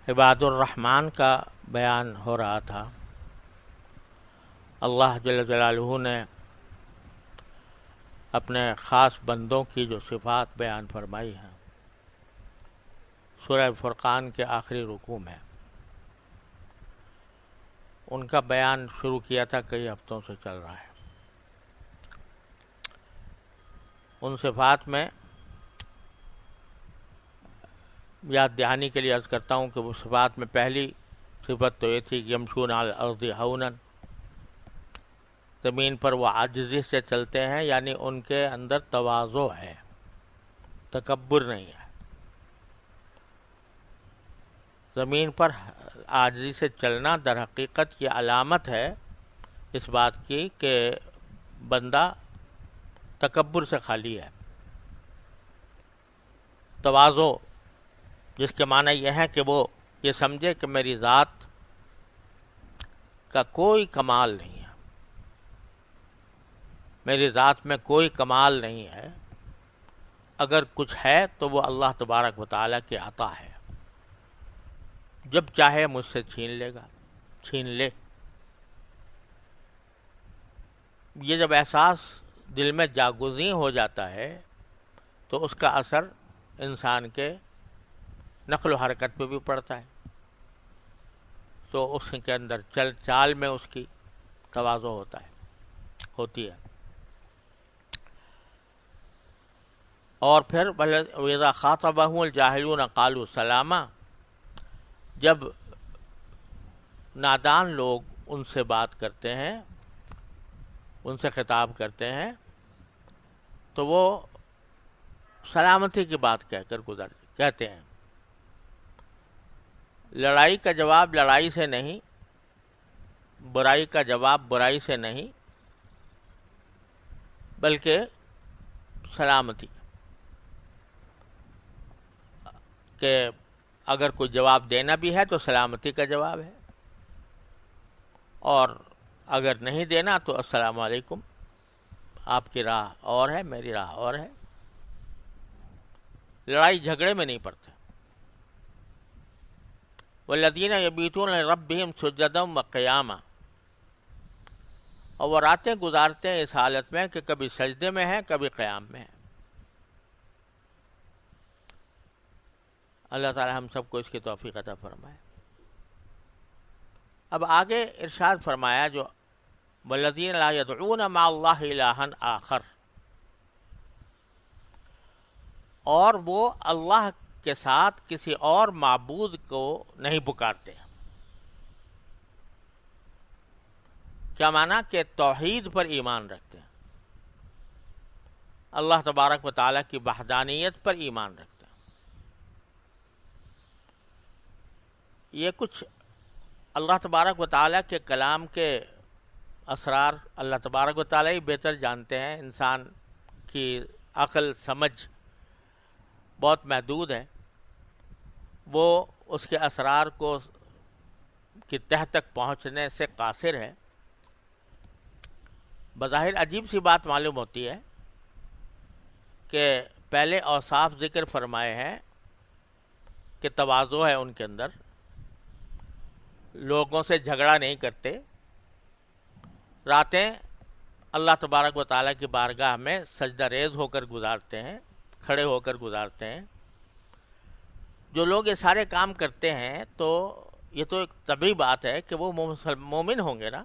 عباد الرحمن کا بیان ہو رہا تھا۔ اللہ جل جلالہ نے اپنے خاص بندوں کی جو صفات بیان فرمائی ہیں سورہ فرقان کے آخری رکوع میں، ان کا بیان شروع کیا تھا، کئی ہفتوں سے چل رہا ہے۔ ان صفات میں یاد دہانی کے لیے عرض کرتا ہوں کہ وہ صفات میں پہلی صفت تو یہ تھی کہ یمشون علی الارض ہونا، زمین پر وہ عاجزی سے چلتے ہیں، یعنی ان کے اندر تواضع ہے، تکبر نہیں ہے۔ زمین پر عاجزی سے چلنا در حقیقت یہ علامت ہے اس بات کی کہ بندہ تکبر سے خالی ہے۔ تواضع جس کے معنی یہ ہے کہ وہ یہ سمجھے کہ میری ذات کا کوئی کمال نہیں ہے، میری ذات میں کوئی کمال نہیں ہے، اگر کچھ ہے تو وہ اللہ تبارک و تعالیٰ کی عطا ہے، جب چاہے مجھ سے چھین لے۔ یہ جب احساس دل میں جاگزیں ہو جاتا ہے تو اس کا اثر انسان کے نقل و حرکت پہ بھی پڑتا ہے، تو اس کے اندر چال میں اس کی تواضع ہوتی ہے۔ اور پھر وَإِذَا خَاطَبَهُمُ الْجَاهِلُونَ قَالُوا سَلَامًا، جب نادان لوگ ان سے بات کرتے ہیں، ان سے خطاب کرتے ہیں، تو وہ سلامتی کی بات کہہ کر کہتے ہیں۔ لڑائی کا جواب لڑائی سے نہیں، برائی کا جواب برائی سے نہیں، بلکہ سلامتی، کہ اگر کوئی جواب دینا بھی ہے تو سلامتی کا جواب ہے، اور اگر نہیں دینا تو السلام علیکم، آپ کی راہ اور ہے، میری راہ اور ہے۔ لڑائی جھگڑے میں نہیں پڑتے۔ والذین یبیتون لربہم سجدا وقیاما، اور وہ راتیں گزارتے ہیں اس حالت میں کہ کبھی سجدے میں ہیں، کبھی قیام میں ہیں۔ اللہ تعالی ہم سب کو اس کی توفیق عطا فرمائے۔ اب آگے ارشاد فرمایا جو والذین لا یدعون مع اللہ الہا آخر، اور وہ اللہ کے ساتھ کسی اور معبود کو نہیں پکارتے۔ کیا معنی کہ توحید پر ایمان رکھتے ہیں، اللہ تبارک و تعالیٰ کی وحدانیت پر ایمان رکھتے ہیں۔ یہ کچھ اللہ تبارک و تعالیٰ کے کلام کے اسرار اللہ تبارک و تعالیٰ ہی بہتر جانتے ہیں، انسان کی عقل سمجھ بہت محدود ہے، وہ اس کے اسرار کو کی تہ تک پہنچنے سے قاصر ہے۔ بظاہر عجیب سی بات معلوم ہوتی ہے کہ پہلے اوصاف ذکر فرمائے ہیں کہ تواضع ہے ان کے اندر، لوگوں سے جھگڑا نہیں کرتے، راتیں اللہ تبارک و تعالیٰ کی بارگاہ میں سجدہ ریز ہو کر گزارتے ہیں، کھڑے ہو کر گزارتے ہیں۔ جو لوگ یہ سارے کام کرتے ہیں تو یہ تو ایک طبیعی بات ہے کہ وہ مومن ہوں گے نا،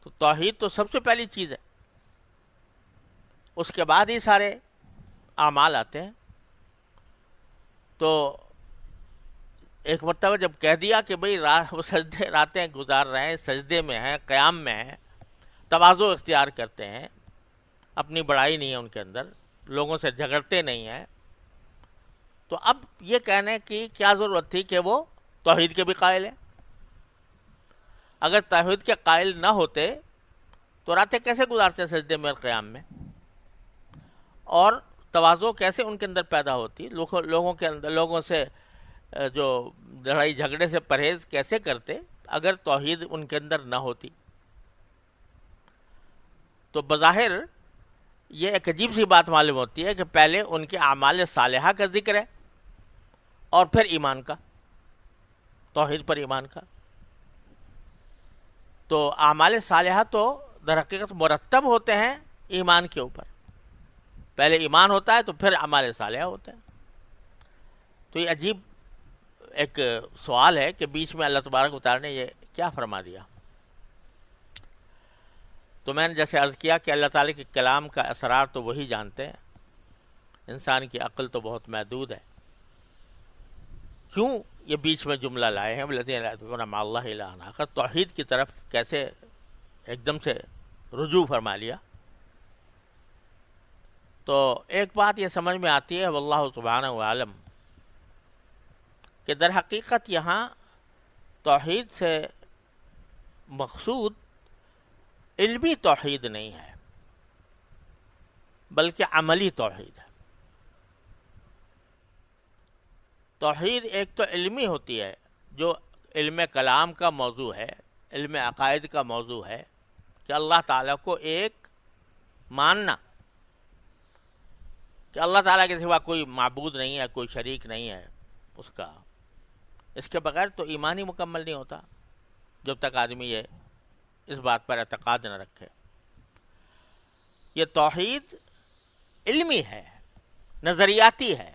تو توحید تو سب سے پہلی چیز ہے، اس کے بعد ہی سارے اعمال آتے ہیں۔ تو ایک مرتبہ جب کہہ دیا کہ بھئی وہ سجدے راتیں گزار رہے ہیں، سجدے میں ہیں، قیام میں ہیں، تواضع اختیار کرتے ہیں، اپنی بڑائی نہیں ہے ان کے اندر، لوگوں سے جھگڑتے نہیں ہیں، تو اب یہ کہنے کی کیا ضرورت تھی کہ وہ توحید کے بھی قائل ہیں؟ اگر توحید کے قائل نہ ہوتے تو راتیں کیسے گزارتے سجدے میں اور قیام میں، اور تواضع کیسے ان کے اندر پیدا ہوتی، لوگوں کے اندر، لوگوں سے جو لڑائی جھگڑے سے پرہیز کیسے کرتے اگر توحید ان کے اندر نہ ہوتی؟ تو بظاہر یہ ایک عجیب سی بات معلوم ہوتی ہے کہ پہلے ان کے اعمال صالحہ کا ذکر ہے اور پھر ایمان کا، توحید پر ایمان کا. تو اعمال صالحہ تو در حقیقت مرتب ہوتے ہیں ایمان کے اوپر. پہلے ایمان ہوتا ہے تو پھر اعمال صالحہ ہوتے ہیں. تو یہ عجیب ایک سوال ہے کہ بیچ میں اللہ تبارک و تعالیٰ نے یہ کیا فرما دیا. تو میں نے جیسے عرض کیا کہ اللہ تعالیٰ کے کلام کا اسرار تو وہی جانتے ہیں، انسان کی عقل تو بہت محدود ہے. کیوں یہ بیچ میں جملہ لائے ہیں والذین لا یدعون مع اللہ الہا آخر؟ توحید کی طرف کیسے ایک دم سے رجوع فرما لیا؟ تو ایک بات یہ سمجھ میں آتی ہے واللہ سبحانہ وعالم کہ در حقیقت یہاں توحید سے مقصود علمی توحید نہیں ہے بلکہ عملی توحید ہے. توحید ایک تو علمی ہوتی ہے جو علم کلام کا موضوع ہے، علم عقائد کا موضوع ہے کہ اللہ تعالیٰ کو ایک ماننا کہ اللہ تعالیٰ کے سوا کوئی معبود نہیں ہے، کوئی شریک نہیں ہے اس کا. اس کے بغیر تو ایمان ہی مکمل نہیں ہوتا جب تک آدمی یہ اس بات پر اعتقاد نہ رکھے. یہ توحید علمی ہے، نظریاتی ہے،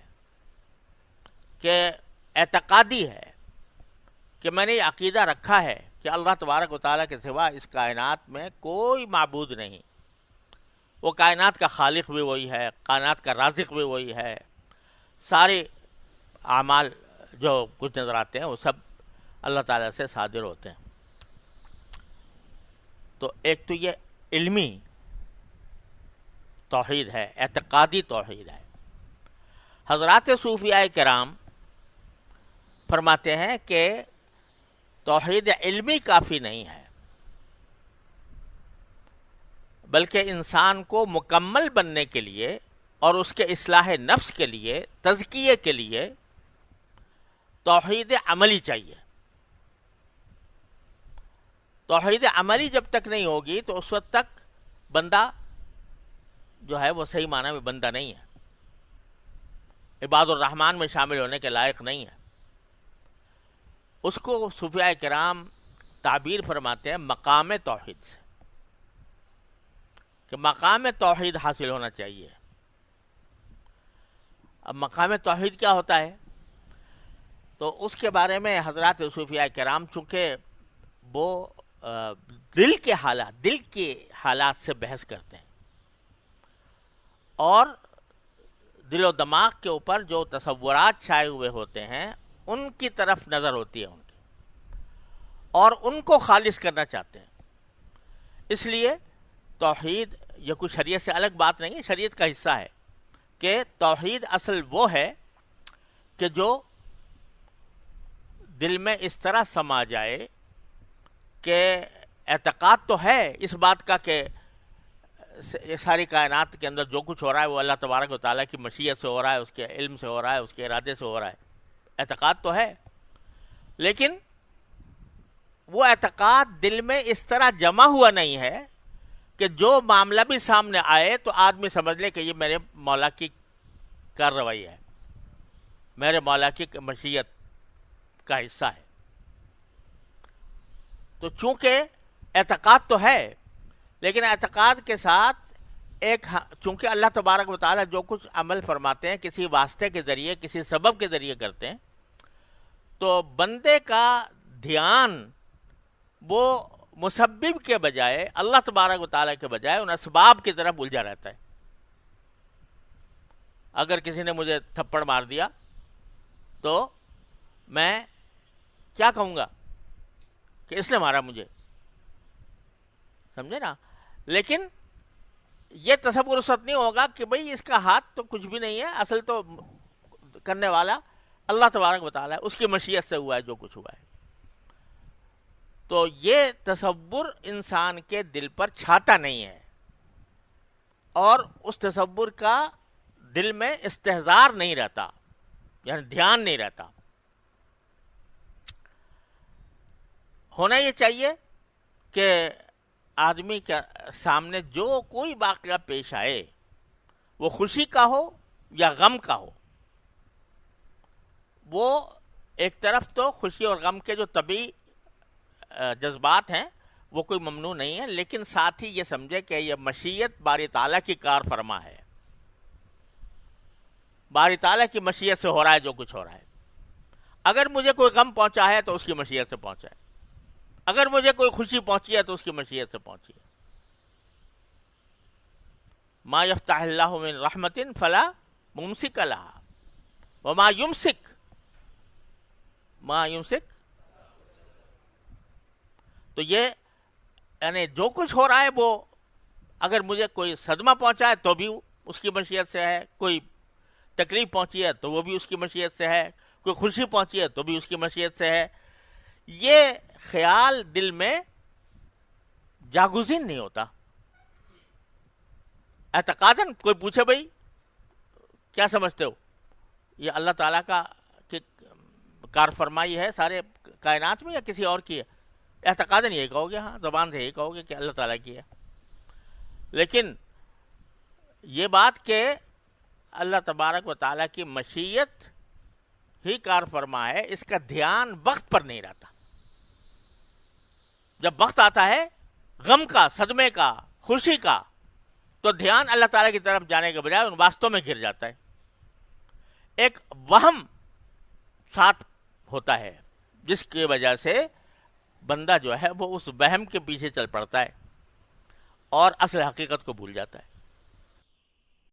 کہ اعتقادی ہے کہ میں نے یہ عقیدہ رکھا ہے کہ اللہ تبارک و تعالیٰ کے سوا اس کائنات میں کوئی معبود نہیں. وہ کائنات کا خالق بھی وہی ہے، کائنات کا رازق بھی وہی ہے، سارے اعمال جو کچھ نظر آتے ہیں وہ سب اللہ تعالیٰ سے صادر ہوتے ہیں. تو ایک تو یہ علمی توحید ہے، اعتقادی توحید ہے. حضرات صوفیاء کرام فرماتے ہیں کہ توحید علمی کافی نہیں ہے بلکہ انسان کو مکمل بننے کے لیے اور اس کے اصلاح نفس کے لیے، تزکیے کے لیے توحید عملی چاہیے. توحید عملی جب تک نہیں ہوگی تو اس وقت تک بندہ جو ہے وہ صحیح معنی میں بندہ نہیں ہے، عباد الرحمن میں شامل ہونے کے لائق نہیں ہے. اس کو صوفیاء کرام تعبیر فرماتے ہیں مقام توحید سے، کہ مقام توحید حاصل ہونا چاہیے. اب مقام توحید کیا ہوتا ہے؟ تو اس کے بارے میں حضرات صوفیاء کرام چونکہ وہ دل کے حالات سے بحث کرتے ہیں اور دل و دماغ کے اوپر جو تصورات چھائے ہوئے ہوتے ہیں ان کی طرف نظر ہوتی ہے ان کی، اور ان کو خالص کرنا چاہتے ہیں. اس لیے توحید یہ کوئی شریعت سے الگ بات نہیں ہے، شریعت کا حصہ ہے. کہ توحید اصل وہ ہے کہ جو دل میں اس طرح سما جائے کہ اعتقاد تو ہے اس بات کا کہ یہ ساری کائنات کے اندر جو کچھ ہو رہا ہے وہ اللہ تبارک و تعالیٰ کی مشیت سے ہو رہا ہے، اس کے علم سے ہو رہا ہے، اس کے ارادے سے ہو رہا ہے. اعتقاد تو ہے، لیکن وہ اعتقاد دل میں اس طرح جمع ہوا نہیں ہے کہ جو معاملہ بھی سامنے آئے تو آدمی سمجھ لے کہ یہ میرے مولا کی کارروائی ہے، میرے مولا کی مشیت کا حصہ ہے. تو چونکہ اعتقاد تو ہے لیکن اعتقاد کے ساتھ چونکہ اللہ تبارک و تعالیٰ جو کچھ عمل فرماتے ہیں کسی واسطے کے ذریعے، کسی سبب کے ذریعے کرتے ہیں، تو بندے کا دھیان وہ مسبب کے بجائے، اللہ تبارک و تعالیٰ کے بجائے ان اسباب کی طرف الجھا رہتا ہے. اگر کسی نے مجھے تھپڑ مار دیا تو میں کیا کہوں گا کہ اس نے مارا مجھے، سمجھے نا. لیکن یہ تصور اس وقت نہیں ہوگا کہ بھئی اس کا ہاتھ تو کچھ بھی نہیں ہے، اصل تو کرنے والا اللہ تبارک و تعالیٰ ہے، اس کی مشیت سے ہوا ہے جو کچھ ہوا ہے. تو یہ تصور انسان کے دل پر چھاتا نہیں ہے اور اس تصور کا دل میں استحضار نہیں رہتا، یعنی دھیان نہیں رہتا. ہونا یہ چاہیے کہ آدمی کے سامنے جو کوئی واقعہ پیش آئے وہ خوشی کا ہو یا غم کا ہو، وہ ایک طرف تو خوشی اور غم کے جو طبعی جذبات ہیں وہ کوئی ممنوع نہیں ہے، لیکن ساتھ ہی یہ سمجھے کہ یہ مشیت باری تعالیٰ کی کار فرما ہے، باری تعالیٰ کی مشیت سے ہو رہا ہے جو کچھ ہو رہا ہے۔ اگر مجھے کوئی غم پہنچا ہے تو اس کی مشیت سے پہنچا ہے، اگر مجھے کوئی خوشی پہنچی ہے تو اس کی مشیت سے پہنچی ہے۔ ما یفتح اللہ من رحمت فلا ممسک لہا وما یمسک ما یمسک، تو یہ یعنی جو کچھ ہو رہا ہے وہ اگر مجھے کوئی صدمہ پہنچا ہے تو بھی اس کی مشیت سے ہے، کوئی تکلیف پہنچی ہے تو وہ بھی اس کی مشیت سے ہے، کوئی خوشی پہنچی ہے تو بھی اس کی مشیت سے ہے۔ یہ خیال دل میں جاگزین نہیں ہوتا۔ اعتقاداً کوئی پوچھے بھائی کیا سمجھتے ہو، یہ اللہ تعالیٰ کا کار فرمائی ہے سارے کائنات میں یا کسی اور کی ہے؟ اعتقاداً یہی کہو گے، ہاں زبان سے یہی کہو گے کہ اللہ تعالیٰ کی ہے۔ لیکن یہ بات کہ اللہ تبارک و تعالیٰ کی مشیت ہی کار فرما ہے، اس کا دھیان وقت پر نہیں رہتا۔ جب وقت آتا ہے غم کا، صدمے کا، خوشی کا، تو دھیان اللہ تعالیٰ کی طرف جانے کے بجائے ان واسطوں میں گر جاتا ہے۔ ایک وہم ساتھ ہوتا ہے جس کی وجہ سے بندہ جو ہے وہ اس وہم کے پیچھے چل پڑتا ہے اور اصل حقیقت کو بھول جاتا ہے۔